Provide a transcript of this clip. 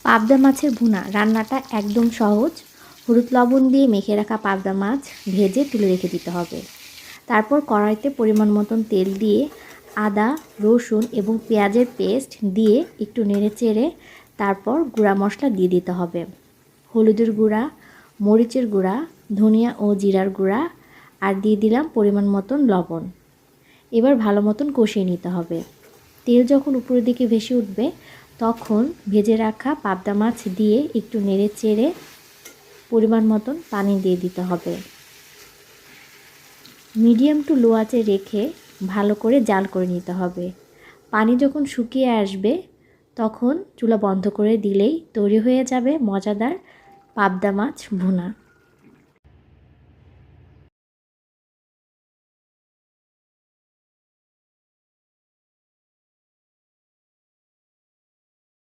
পাবদা মাছের ভুনা রান্নাটা একদম সহজ। হলুদ লবণ দিয়ে মেখে রাখা পাবদা মাছ ভেজে তুলে রেখে দিতে হবে। তারপর কড়াইতে পরিমাণ মতন তেল দিয়ে আদা, রসুন এবং পেঁয়াজের পেস্ট দিয়ে একটু নেড়ে চেড়ে তারপর গুঁড়া মশলা দিয়ে দিতে হবে। হলুদের গুঁড়া, মরিচের গুঁড়া, ধনিয়া ও জিরার গুঁড়া আর দিয়ে দিলাম পরিমাণ মতন লবণ। এবার ভালো মতন কষিয়ে নিতে হবে। তেল যখন উপরের দিকে ভেসে উঠবে তখন ভেজে রাখা পাবদা মাছ দিয়ে একটু নেড়ে চেড়ে পরিমাণ মতন পানি দিয়ে দিতে হবে। মিডিয়াম টু লো আঁচে রেখে ভালো করে জাল করে নিতে হবে। পানি যখন শুকিয়ে আসবে তখন চুলা বন্ধ করে দিলেই তৈরি হয়ে যাবে মজাদার পাবদা মাছ ভুনা।